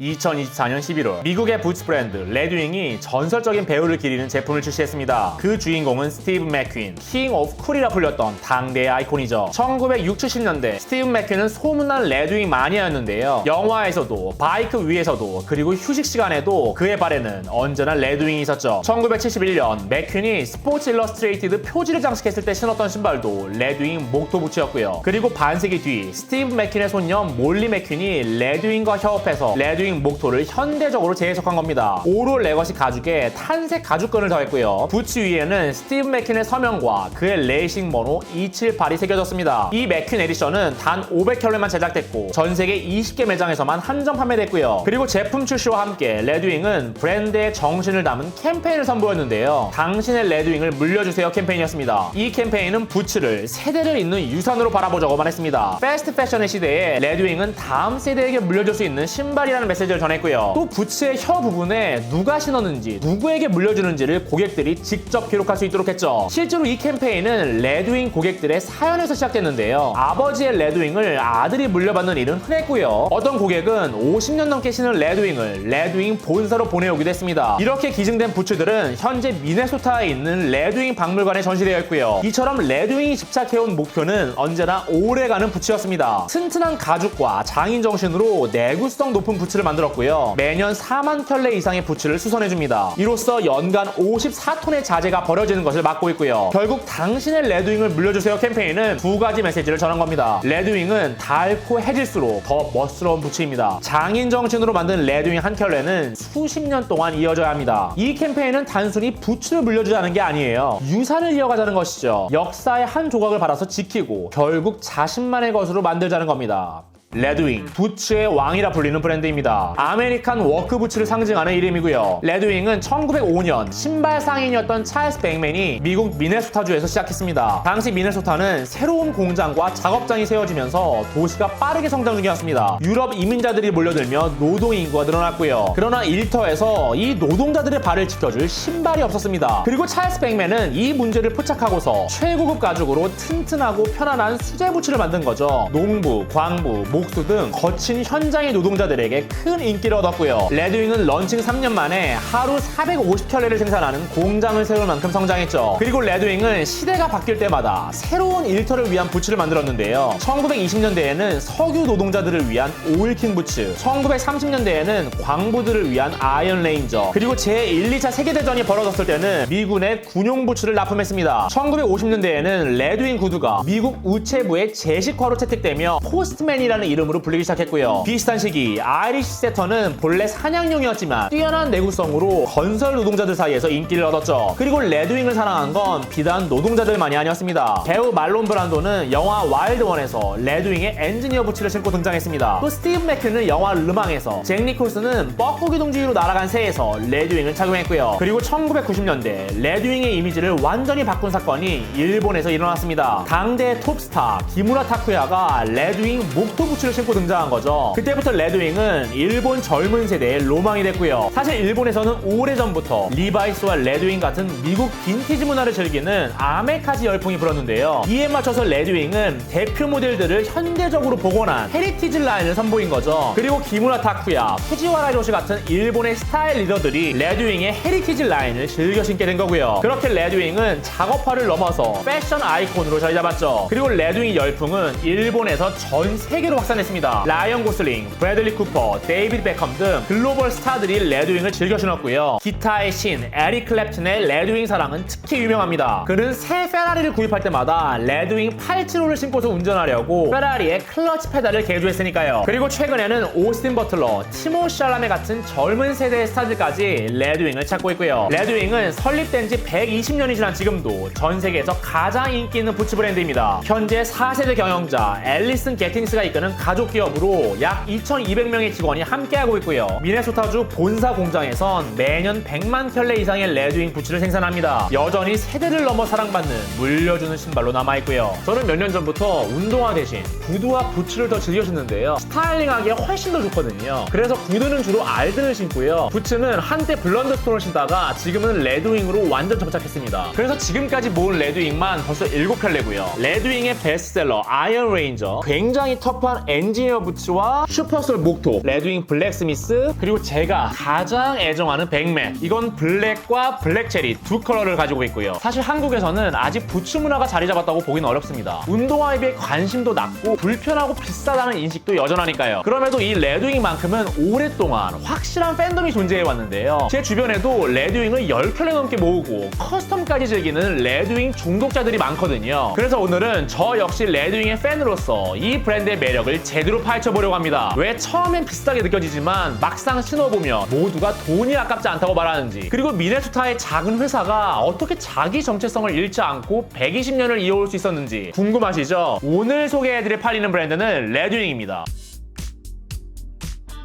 2024년 11월 미국의 부츠 브랜드 레드윙이 전설적인 배우를 기리는 제품을 출시했습니다. 그 주인공은 스티브 맥퀸, 킹 오브 쿨이라 불렸던 당대의 아이콘이죠. 1960, 70년대 스티브 맥퀸은 소문난 레드윙 마니아였는데요. 영화에서도 바이크 위에서도 그리고 휴식 시간에도 그의 발에는 언제나 레드윙이 있었죠. 1971년 맥퀸이 스포츠 일러스트레이티드 표지를 장식했을 때 신었던 신발도 레드윙 목토 부츠였고요. 그리고 반세기 뒤 스티브 맥퀸의 손녀 몰리 맥퀸이 레드윙과 협업해서 레드윙 목토를 현대적으로 재해석한 겁니다. 오롤 레거시 가죽에 탄색 가죽끈을 더했고요. 부츠 위에는 스티브 맥퀸의 서명과 그의 레이싱 번호 278이 새겨졌습니다. 이 맥퀸 에디션은 단 500켤레만 제작됐고 전 세계 20개 매장에서만 한정 판매됐고요. 그리고 제품 출시와 함께 레드윙은 브랜드의 정신을 담은 캠페인을 선보였는데요. 당신의 레드윙을 물려주세요 캠페인이었습니다. 이 캠페인은 부츠를 세대를 잇는 유산으로 바라보자고만 했습니다. 패스트 패션의 시대에 레드윙은 다음 세대에게 물려줄 수 있는 신발이라는 메시지를 전했고요. 또 부츠의 혀 부분에 누가 신었는지 누구에게 물려주는지를 고객들이 직접 기록할 수 있도록 했죠. 실제로 이 캠페인은 레드윙 고객들의 사연에서 시작됐는데요. 아버지의 레드윙을 아들이 물려받는 일은 흔했고요. 어떤 고객은 50년 넘게 신은 레드윙을 레드윙 본사로 보내오기도 했습니다. 이렇게 기증된 부츠들은 현재 미네소타에 있는 레드윙 박물관에 전시되어 있고요. 이처럼 레드윙이 집착해온 목표는 언제나 오래가는 부츠였습니다. 튼튼한 가죽과 장인 정신으로 내구성 높은 부츠를 만들었고요. 매년 4만 켤레 이상의 부츠를 수선해줍니다. 이로써 연간 54톤의 자재가 버려지는 것을 막고 있고요. 결국 당신의 레드윙을 물려주세요 캠페인은 두 가지 메시지를 전한 겁니다. 레드윙은 닳고 해질수록 더 멋스러운 부츠입니다. 장인 정신으로 만든 레드윙 한 켤레는 수십 년 동안 이어져야 합니다. 이 캠페인은 단순히 부츠를 물려주자는 게 아니에요. 유산을 이어가자는 것이죠. 역사의 한 조각을 받아서 지키고 결국 자신만의 것으로 만들자는 겁니다. 레드윙, 부츠의 왕이라 불리는 브랜드입니다. 아메리칸 워크 부츠를 상징하는 이름이고요. 레드윙은 1905년 신발 상인이었던 찰스 백맨이 미국 미네소타주에서 시작했습니다. 당시 미네소타는 새로운 공장과 작업장이 세워지면서 도시가 빠르게 성장 중이었습니다. 유럽 이민자들이 몰려들며 노동 인구가 늘어났고요. 그러나 일터에서 이 노동자들의 발을 지켜줄 신발이 없었습니다. 그리고 찰스 백맨은 이 문제를 포착하고서 최고급 가죽으로 튼튼하고 편안한 수제 부츠를 만든 거죠. 농부, 광부, 목수 등 거친 현장의 노동자들에게 큰 인기를 얻었고요. 레드윙은 런칭 3년 만에 하루 450켤레를 생산하는 공장을 세울 만큼 성장했죠. 그리고 레드윙은 시대가 바뀔 때마다 새로운 일터를 위한 부츠를 만들었는데요. 1920년대에는 석유 노동자들을 위한 오일킹 부츠, 1930년대에는 광부들을 위한 아이언 레인저, 그리고 제1, 2차 세계대전이 벌어졌을 때는 미군의 군용 부츠를 납품했습니다. 1950년대에는 레드윙 구두가 미국 우체부의 제식화로 채택되며 포스트맨이라는 이름으로 불리기 시작했고요. 비슷한 시기 아이리시 세터는 본래 사냥용이었지만 뛰어난 내구성으로 건설 노동자들 사이에서 인기를 얻었죠. 그리고 레드윙을 사랑한 건 비단 노동자들만이 아니었습니다. 배우 말론 브란도는 영화 와일드원에서 레드윙의 엔지니어 부츠를 신고 등장했습니다. 또 스티브 맥퀸은 영화 르망에서, 잭 니콜슨은 뻐꾸기 동지로 날아간 새에서 레드윙을 착용했고요. 그리고 1990년대 레드윙의 이미지를 완전히 바꾼 사건이 일본에서 일어났습니다. 당대의 톱스타 기무라 타쿠야가 레드윙 목토 부츠를 신고 등장한 거죠. 그때부터 레드윙은 일본 젊은 세대의 로망이 됐고요. 사실 일본에서는 오래전부터 리바이스와 레드윙 같은 미국 빈티지 문화를 즐기는 아메카지 열풍이 불었는데요. 이에 맞춰서 레드윙은 대표 모델들을 현대적으로 복원한 헤리티지 라인을 선보인 거죠. 그리고 기무라 타쿠야, 푸지와라 히로시 같은 일본의 스타일 리더들이 레드윙의 헤리티지 라인을 즐겨 신게 된 거고요. 그렇게 레드윙은 작업화를 넘어서 패션 아이콘으로 자리 잡았죠. 그리고 레드윙 열풍은 일본에서 전 세계로 확산했습니다. 라이언 고슬링, 브래들리 쿠퍼, 데이비드 베컴 등 글로벌 스타들이 레드윙을 즐겨 신었고요. 기타의 신 에릭 클랩튼의 레드윙 사랑은 특히 유명합니다. 그는 새 페라리를 구입할 때마다 레드윙 875를 신고서 운전하려고 페라리의 클러치 페달을 개조했으니까요. 그리고 최근에는 오스틴 버틀러, 티모 샬라메 같은 젊은 세대의 스타들까지 레드윙을 찾고 있고요. 레드윙은 설립된 지 120년이 지난 지금도 전 세계에서 가장 인기 있는 부츠 브랜드입니다. 현재 4세대 경영자 앨리슨 게팅스가 이끄는 가족 기업으로 약 2,200명의 직원이 함께하고 있고요. 미네소타주 본사 공장에선 매년 100만 켤레 이상의 레드윙 부츠를 생산합니다. 여전히 세대를 넘어 사랑받는 물려주는 신발로 남아있고요. 저는 몇 년 전부터 운동화 대신 구두와 부츠를 더 즐겨 신는데요. 스타일링하기에 훨씬 더 좋거든요. 그래서 구두는 주로 알든을 신고요. 부츠는 한때 블런드스톤을 신다가 지금은 레드윙으로 완전 정착했습니다. 그래서 지금까지 모은 레드윙만 벌써 7켤레고요. 레드윙의 베스트셀러 아이언 레인저, 굉장히 터프한 엔지니어 부츠와 슈퍼솔 목톱, 레드윙 블랙스미스, 그리고 제가 가장 애정하는 백맨. 이건 블랙과 블랙체리 두 컬러를 가지고 있고요. 사실 한국에서는 아직 부츠 문화가 자리 잡았다고 보기는 어렵습니다. 운동화에 비해 관심도 낮고 불편하고 비싸다는 인식도 여전하니까요. 그럼에도 이 레드윙만큼은 오랫동안 확실한 팬덤이 존재해왔는데요. 제 주변에도 레드윙을 10켤레 넘게 모으고 커스텀까지 즐기는 레드윙 중독자들이 많거든요. 그래서 오늘은 저 역시 레드윙의 팬으로서 이 브랜드의 매력을 제대로 파헤쳐보려고 합니다. 왜 처음엔 비싸게 느껴지지만 막상 신어보면 모두가 돈이 아깝지 않다고 말하는지, 그리고 미네소타의 작은 회사가 어떻게 자기 정체성을 잃지 않고 120년을 이어올 수 있었는지 궁금하시죠? 오늘 소개해드릴 팔리는 브랜드는 레드윙입니다.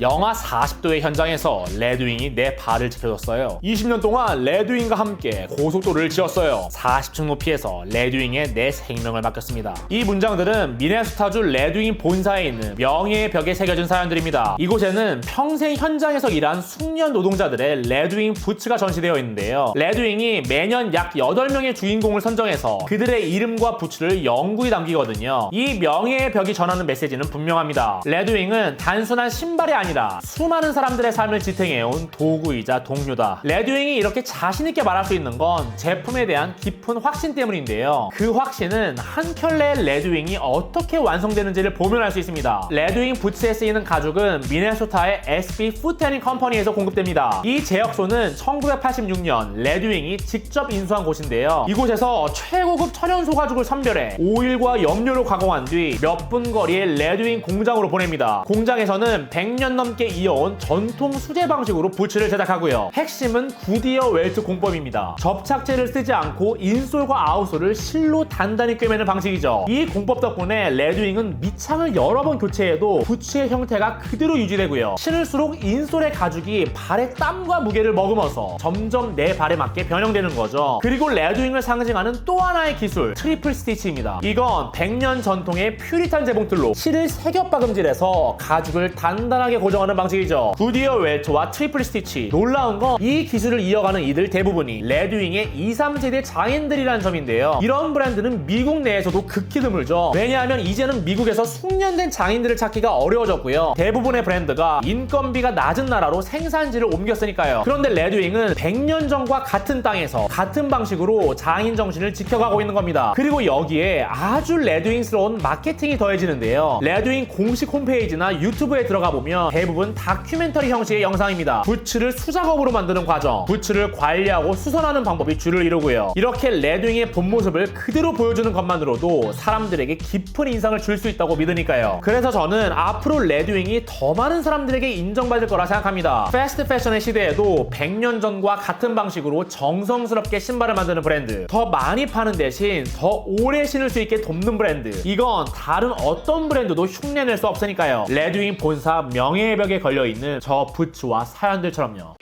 영하 40도의 현장에서 레드윙이 내 발을 지켜줬어요. 20년 동안 레드윙과 함께 고속도로를 지었어요. 40층 높이에서 레드윙에 내 생명을 맡겼습니다. 이 문장들은 미네소타주 레드윙 본사에 있는 명예의 벽에 새겨진 사연들입니다. 이곳에는 평생 현장에서 일한 숙련 노동자들의 레드윙 부츠가 전시되어 있는데요. 레드윙이 매년 약 8명의 주인공을 선정해서 그들의 이름과 부츠를 영구히 남기거든요. 이 명예의 벽이 전하는 메시지는 분명합니다. 레드윙은 단순한 신발이 아니라 수많은 사람들의 삶을 지탱해온 도구이자 동료다. 레드윙이 이렇게 자신있게 말할 수 있는 건 제품에 대한 깊은 확신 때문인데요. 그 확신은 한 켤레의 레드윙이 어떻게 완성되는지를 보면 알 수 있습니다. 레드윙 부츠에 쓰이는 가죽은 미네소타의 SB 푸트앤 컴퍼니에서 공급됩니다. 이 제약소는 1986년 레드윙이 직접 인수한 곳인데요. 이곳에서 최고급 천연 소가죽을 선별해 오일과 염료로 가공한 뒤 몇 분 거리의 레드윙 공장으로 보냅니다. 공장에서는 100년 넘게 이어온 전통 수제 방식으로 부츠를 제작하고요. 핵심은 굿이어 웰트 공법입니다. 접착제를 쓰지 않고 인솔과 아웃솔을 실로 단단히 꿰매는 방식이죠. 이 공법 덕분에 레드윙은 밑창을 여러 번 교체해도 부츠의 형태가 그대로 유지되고요. 신을수록 인솔의 가죽이 발의 땀과 무게를 머금어서 점점 내 발에 맞게 변형되는 거죠. 그리고 레드윙을 상징하는 또 하나의 기술, 트리플 스티치입니다. 이건 100년 전통의 퓨리탄 재봉틀로 실을 세겹박음질해서 가죽을 단단하게 고정하는 방식이죠. 굿이어 웰트와 트리플 스티치. 놀라운 건 이 기술을 이어가는 이들 대부분이 레드윙의 2, 3세대 장인들이라는 점인데요. 이런 브랜드는 미국 내에서도 극히 드물죠. 왜냐하면 이제는 미국에서 숙련된 장인들을 찾기가 어려워졌고요. 대부분의 브랜드가 인건비가 낮은 나라로 생산지를 옮겼으니까요. 그런데 레드윙은 100년 전과 같은 땅에서 같은 방식으로 장인 정신을 지켜가고 있는 겁니다. 그리고 여기에 아주 레드윙스러운 마케팅이 더해지는데요. 레드윙 공식 홈페이지나 유튜브에 들어가 보면 대부분 다큐멘터리 형식의 영상입니다. 부츠를 수작업으로 만드는 과정, 부츠를 관리하고 수선하는 방법이 주를 이루고요. 이렇게 레드윙의 본 모습을 그대로 보여주는 것만으로도 사람들에게 깊은 인상을 줄 수 있다고 믿으니까요. 그래서 저는 앞으로 레드윙이 더 많은 사람들에게 인정받을 거라 생각합니다. 패스트 패션의 시대에도 100년 전과 같은 방식으로 정성스럽게 신발을 만드는 브랜드, 더 많이 파는 대신 더 오래 신을 수 있게 돕는 브랜드, 이건 다른 어떤 브랜드도 흉내낼 수 없으니까요. 레드윙 본사 명예의 벽에 걸려있는 저 부츠와 사연들처럼요.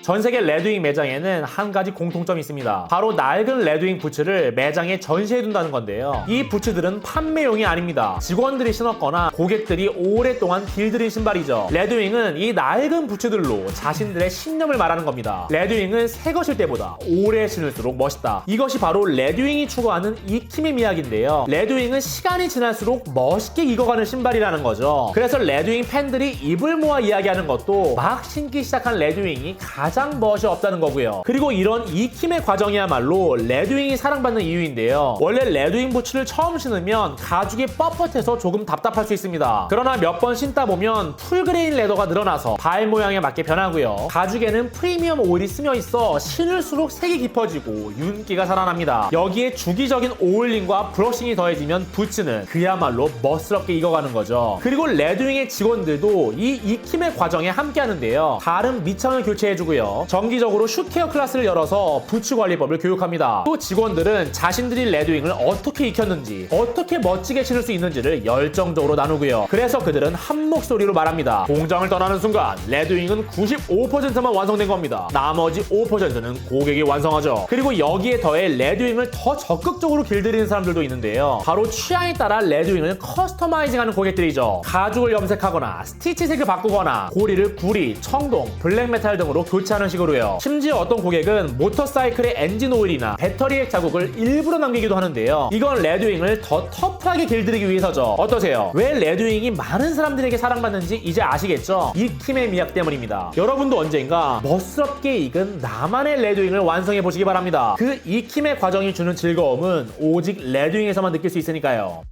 전 세계 레드윙 매장에는 한 가지 공통점이 있습니다. 바로 낡은 레드윙 부츠를 매장에 전시해둔다는 건데요. 이 부츠들은 판매용이 아닙니다. 직원들이 신었거나 고객들이 오랫동안 길들인 신발이죠. 레드윙은 이 낡은 부츠들로 자신들의 신념을 말하는 겁니다. 레드윙은 새 것일 때보다 오래 신을수록 멋있다. 이것이 바로 레드윙이 추구하는 익힘의 이야기인데요. 레드윙은 시간이 지날수록 멋있게 익어가는 신발이라는 거죠. 그래서 레드윙 팬들이 입을 모아 이야기하는 것도 막 신기 시작한 레드윙이 가장 멋이 없다는 거고요. 그리고 이런 익힘의 과정이야말로 레드윙이 사랑받는 이유인데요. 원래 레드윙 부츠를 처음 신으면 가죽이 뻣뻣해서 조금 답답할 수 있습니다. 그러나 몇 번 신다 보면 풀그레인 레더가 늘어나서 발 모양에 맞게 변하고요. 가죽에는 프리미엄 오일이 스며 있어 신을수록 색이 깊어지고 윤기가 살아납니다. 여기에 주기적인 오일링과 브러싱이 더해지면 부츠는 그야말로 멋스럽게 익어가는 거죠. 그리고 레드윙의 직원들도 이 익힘의 과정에 함께 하는데요. 다른 밑창을 교체해주고요. 정기적으로 슈케어 클래스를 열어서 부츠 관리법을 교육합니다. 또 직원들은 자신들이 레드윙을 어떻게 익혔는지, 어떻게 멋지게 신을 수 있는지를 열정적으로 나누고요. 그래서 그들은 한 목소리로 말합니다. 공장을 떠나는 순간 레드윙은 95%만 완성된 겁니다. 나머지 5%는 고객이 완성하죠. 그리고 여기에 더해 레드윙을 더 적극적으로 길들이는 사람들도 있는데요. 바로 취향에 따라 레드윙을 커스터마이징하는 고객들이죠. 가죽을 염색하거나 스티치색을 바꾸거나 고리를 구리, 청동, 블랙메탈 등으로 교체하는 교체하는 식으로요. 심지어 어떤 고객은 모터사이클의 엔진 오일이나 배터리의 자국을 일부러 남기기도 하는데요. 이건 레드윙을 더 터프하게 길들이기 위해서죠. 어떠세요? 왜 레드윙이 많은 사람들에게 사랑받는지 이제 아시겠죠? 익힘의 미학 때문입니다. 여러분도 언젠가 멋스럽게 익은 나만의 레드윙을 완성해 보시기 바랍니다. 그 익힘의 과정이 주는 즐거움은 오직 레드윙에서만 느낄 수 있으니까요.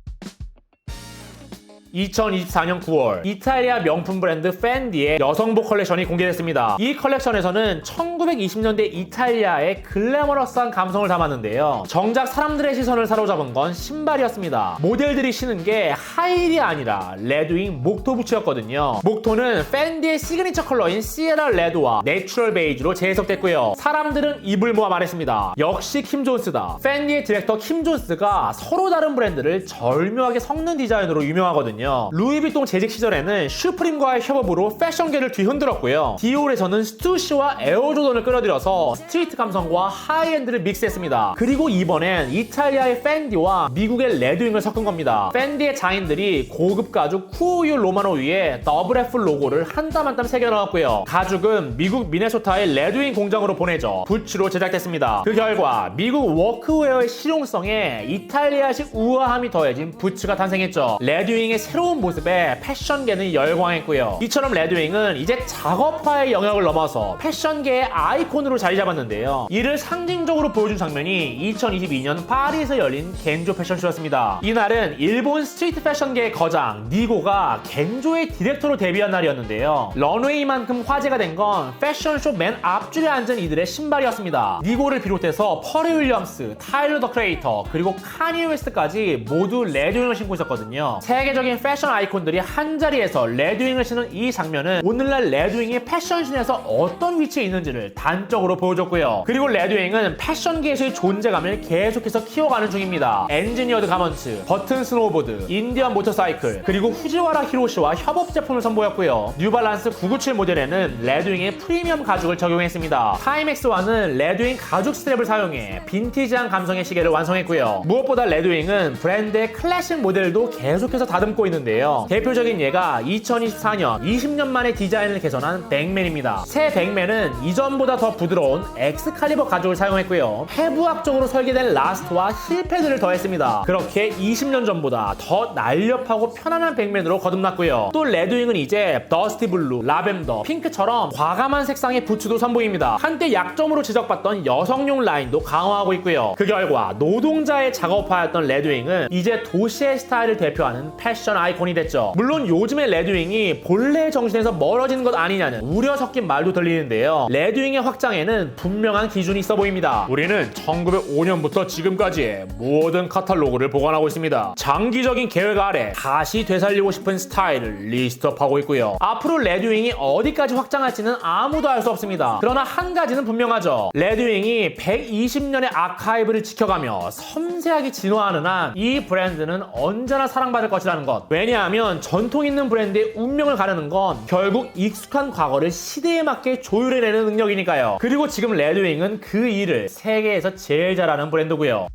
2024년 9월 이탈리아 명품 브랜드 펜디의 여성복 컬렉션이 공개됐습니다. 이 컬렉션에서는 1920년대 이탈리아의 글래머러스한 감성을 담았는데요. 정작 사람들의 시선을 사로잡은 건 신발이었습니다. 모델들이 신은 게 하일이 아니라 레드윙 목토 부츠였거든요. 목토는 펜디의 시그니처 컬러인 시에라 레드와 내추럴 베이지로 재해석됐고요. 사람들은 입을 모아 말했습니다. 역시 킴 존스다. 펜디의 디렉터 킴 존스가 서로 다른 브랜드를 절묘하게 섞는 디자인으로 유명하거든요. 루이비통 재직 시절에는 슈프림과의 협업으로 패션계를 뒤흔들었고요. 디올에서는 스투시와 에어조던을 끌어들여서 스트리트 감성과 하이엔드를 믹스했습니다. 그리고 이번엔 이탈리아의 펜디와 미국의 레드윙을 섞은 겁니다. 펜디의 장인들이 고급 가죽 쿠오유 로마노 위에 더블 F 로고를 한 땀 한 땀 새겨 넣었고요. 가죽은 미국 미네소타의 레드윙 공장으로 보내져 부츠로 제작됐습니다. 그 결과 미국 워크웨어의 실용성에 이탈리아식 우아함이 더해진 부츠가 탄생했죠. 레드윙의 새로운 모습에 패션계는 열광했고요. 이처럼 레드윙은 이제 작업화의 영역을 넘어서 패션계의 아이콘으로 자리 잡았는데요. 이를 상징적으로 보여준 장면이 2022년 파리에서 열린 겐조 패션쇼였습니다. 이날은 일본 스트리트 패션계의 거장 니고가 겐조의 디렉터로 데뷔한 날이었는데요. 런웨이만큼 화제가 된 건 패션쇼 맨 앞줄에 앉은 이들의 신발이었습니다. 니고를 비롯해서 퍼리 윌리엄스, 타일러 더 크리에이터, 그리고 카니 웨스트까지 모두 레드윙을 신고 있었거든요. 세계적인 패션 아이콘들이 한자리에서 레드윙을 신은 이 장면은 오늘날 레드윙이 패션씬에서 어떤 위치에 있는지를 단적으로 보여줬고요. 그리고 레드윙은 패션계에서의 존재감을 계속해서 키워가는 중입니다. 엔지니어드 가먼츠, 버튼 스노우보드, 인디언 모터사이클, 그리고 후지와라 히로시와 협업 제품을 선보였고요. 뉴발란스 997 모델에는 레드윙의 프리미엄 가죽을 적용했습니다. 타임엑스와는 레드윙 가죽 스트랩을 사용해 빈티지한 감성의 시계를 완성했고요. 무엇보다 레드윙은 브랜드의 클래식 모델도 계속해서 다듬고 있는데요. 대표적인 예가 2024년 20년 만에 디자인을 개선한 백맨입니다. 새 백맨은 이전보다 더 부드러운 엑스칼리버 가죽을 사용했고요. 해부학적으로 설계된 라스트와 힐 패드를 더했습니다. 그렇게 20년 전보다 더 날렵하고 편안한 백맨으로 거듭났고요. 또 레드윙은 이제 더스티 블루, 라벤더, 핑크처럼 과감한 색상의 부츠도 선보입니다. 한때 약점으로 지적받던 여성용 라인도 강화하고 있고요. 그 결과 노동자의 작업화였던 레드윙은 이제 도시의 스타일을 대표하는 패션 아이콘이 됐죠. 물론 요즘의 레드윙이 본래 정신에서 멀어지는 것 아니냐는 우려 섞인 말도 들리는데요. 레드윙의 확장에는 분명한 기준이 있어 보입니다. 우리는 1905년부터 지금까지의 모든 카탈로그를 보관하고 있습니다. 장기적인 계획 아래 다시 되살리고 싶은 스타일을 리스트업하고 있고요. 앞으로 레드윙이 어디까지 확장할지는 아무도 알 수 없습니다. 그러나 한 가지는 분명하죠. 레드윙이 120년의 아카이브를 지켜가며 섬세하게 진화하는 한 이 브랜드는 언제나 사랑받을 것이라는 것. 왜냐하면 전통 있는 브랜드의 운명을 가르는 건 결국 익숙한 과거를 시대에 맞게 조율해내는 능력이니까요. 그리고 지금 레드윙은 그 일을 세계에서 제일 잘하는 브랜드고요.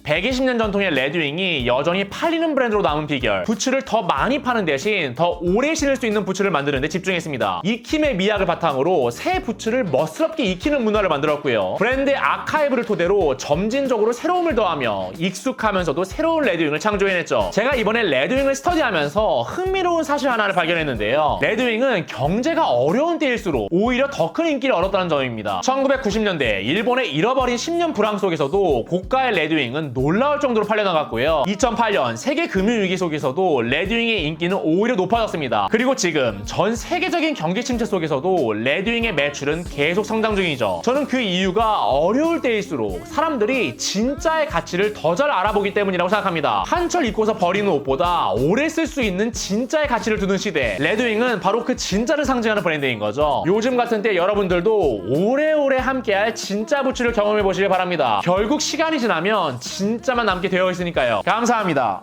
120년 전통의 레드윙이 여전히 팔리는 브랜드로 남은 비결, 부츠를 더 많이 파는 대신 더 오래 신을 수 있는 부츠를 만드는 데 집중했습니다. 익힘의 미학을 바탕으로 새 부츠를 멋스럽게 익히는 문화를 만들었고요. 브랜드의 아카이브를 토대로 점진적으로 새로움을 더하며 익숙하면서도 새로운 레드윙을 창조해냈죠. 제가 이번에 레드윙을 스터디하면서 흥미로운 사실 하나를 발견했는데요. 레드윙은 경제가 어려운 때일수록 오히려 더 큰 인기를 얻었다는 점입니다. 1990년대 일본의 잃어버린 10년 불황 속에서도 고가의 레드윙은 놀라울 정도로 팔려나갔고요. 2008년 세계 금융위기 속에서도 레드윙의 인기는 오히려 높아졌습니다. 그리고 지금 전 세계적인 경기 침체 속에서도 레드윙의 매출은 계속 성장 중이죠. 저는 그 이유가 어려울 때일수록 사람들이 진짜의 가치를 더 잘 알아보기 때문이라고 생각합니다. 한철 입고서 버리는 옷보다 오래 쓸 수 있는 진짜의 가치를 두는 시대, 레드윙은 바로 그 진짜를 상징하는 브랜드인 거죠. 요즘 같은 때 여러분들도 오래오래 함께할 진짜 부츠를 경험해 보시길 바랍니다. 결국 시간이 지나면 진짜만 남게 되어 있으니까요. 감사합니다.